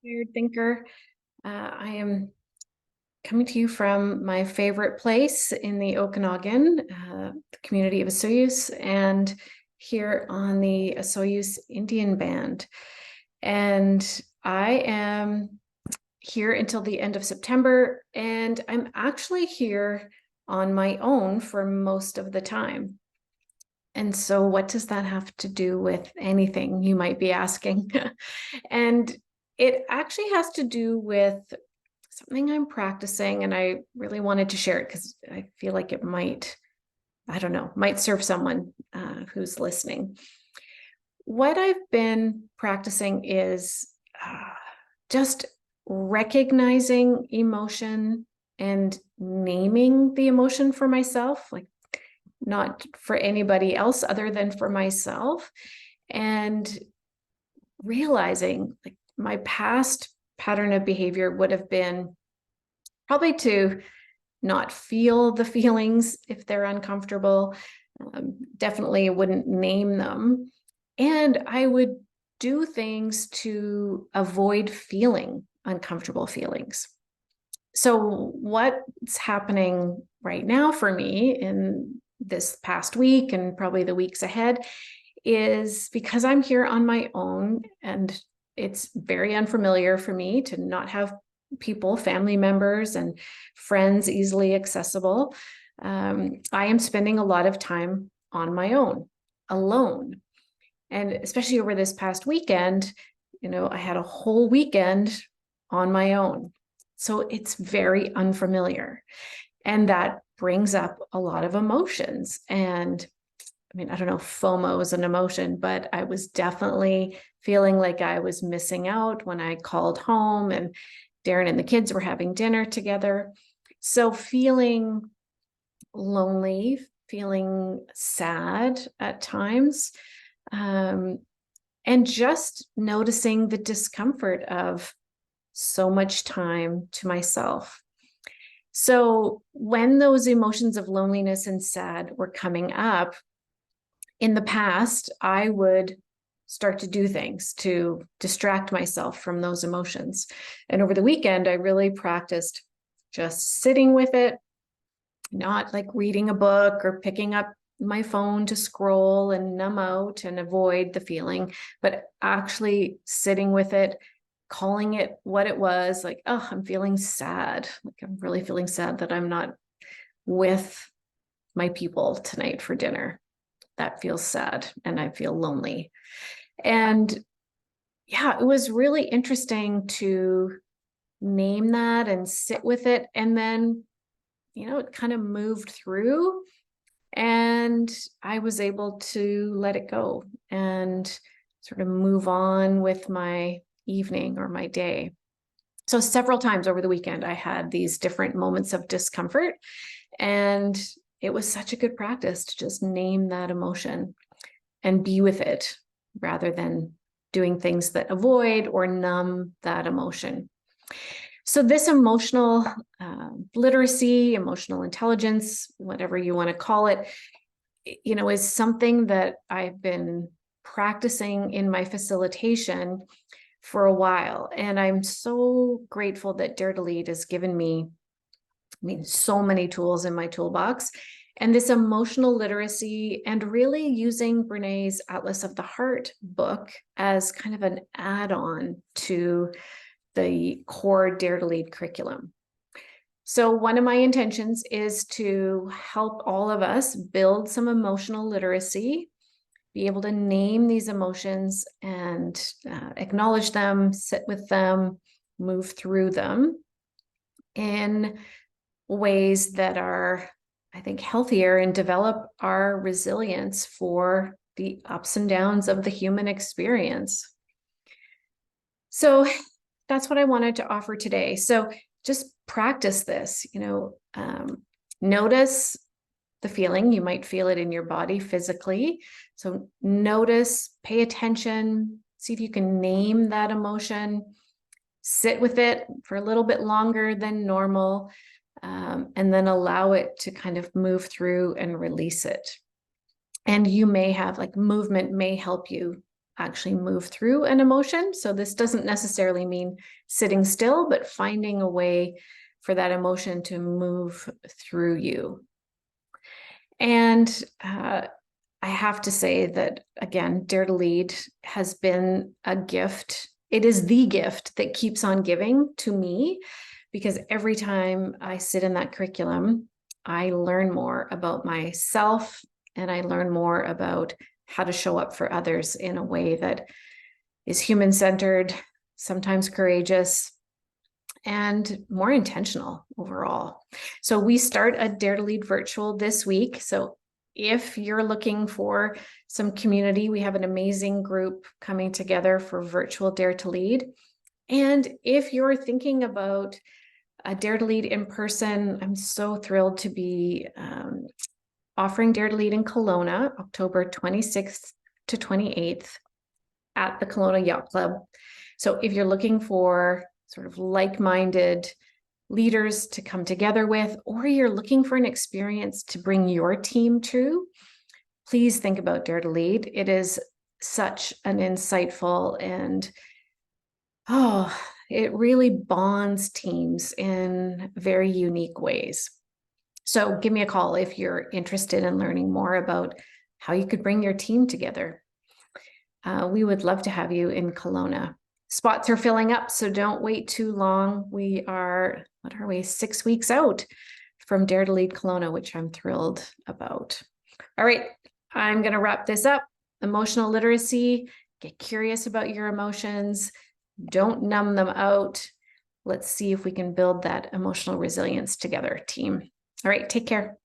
Inspired thinker. I am coming to you from my favorite place in the Okanagan, the community of Osoyoos, and here on the Osoyoos Indian Band. And I am here until the end of September, and I'm actually here on my own for most of the time. And so, what does that have to do with anything, you might be asking? And it actually has to do with something I'm practicing, and I really wanted to share it because I feel like it might, I don't know, might serve someone who's listening. What I've been practicing is just recognizing emotion and naming the emotion for myself, like not for anybody else other than for myself, and realizing like my past pattern of behavior would have been probably to not feel the feelings if they're uncomfortable. Definitely wouldn't name them. And I would do things to avoid feeling uncomfortable feelings. So, what's happening right now for me in this past week and probably the weeks ahead is because I'm here on my own and it's very unfamiliar for me to not have people, family members, and friends easily accessible. I am spending a lot of time on my own, alone. And especially over this past weekend, I had a whole weekend on my own. So it's very unfamiliar. And that brings up a lot of emotions. And I mean, I don't know if FOMO is an emotion, but I was definitely feeling like I was missing out when I called home and Darren and the kids were having dinner together. So feeling lonely, feeling sad at times, and just noticing the discomfort of so much time to myself. So when those emotions of loneliness and sad were coming up, in the past, I would start to do things to distract myself from those emotions. And over the weekend, I really practiced just sitting with it, not like reading a book or picking up my phone to scroll and numb out and avoid the feeling, but actually sitting with it, calling it what it was, like, oh, I'm feeling sad. Like, I'm really feeling sad that I'm not with my people tonight for dinner. That feels sad and I feel lonely. And yeah, it was really interesting to name that and sit with it. And then, it kind of moved through and I was able to let it go and sort of move on with my evening or my day. So several times over the weekend, I had these different moments of discomfort, and it was such a good practice to just name that emotion and be with it rather than doing things that avoid or numb that emotion. So this emotional literacy, emotional intelligence, whatever you want to call it, is something that I've been practicing in my facilitation for a while. And I'm so grateful that Dare to Lead has given me, so many tools in my toolbox. And this emotional literacy and really using Brené's Atlas of the Heart book as kind of an add-on to the core Dare to Lead curriculum. So one of my intentions is to help all of us build some emotional literacy, be able to name these emotions and acknowledge them, sit with them, move through them in ways that are, I think, healthier and develop our resilience for the ups and downs of the human experience. So that's what I wanted to offer today. So just practice this, notice the feeling. You might feel it in your body physically. So notice, pay attention, see if you can name that emotion, sit with it for a little bit longer than normal, and then allow it to kind of move through and release it. And you may have movement may help you actually move through an emotion. So this doesn't necessarily mean sitting still, but finding a way for that emotion to move through you. And I have to say that, again, Dare to Lead has been a gift. It is the gift that keeps on giving to me, because every time I sit in that curriculum, I learn more about myself and I learn more about how to show up for others in a way that is human-centered, sometimes courageous, and more intentional overall. So we start a Dare to Lead virtual this week. So if you're looking for some community, we have an amazing group coming together for virtual Dare to Lead. And if you're thinking about a Dare to Lead in person, I'm so thrilled to be offering Dare to Lead in Kelowna, October 26th to 28th at the Kelowna Yacht Club. So if you're looking for sort of like-minded leaders to come together with, or you're looking for an experience to bring your team to, please think about Dare to Lead. It is such an insightful and, it really bonds teams in very unique ways. So give me a call if you're interested in learning more about how you could bring your team together. We would love to have you in Kelowna. Spots are filling up, so don't wait too long. We are, 6 weeks out from Dare to Lead Kelowna, which I'm thrilled about. All right, I'm going to wrap this up. Emotional literacy, get curious about your emotions. Don't numb them out. Let's see if we can build that emotional resilience together, team. All right, take care.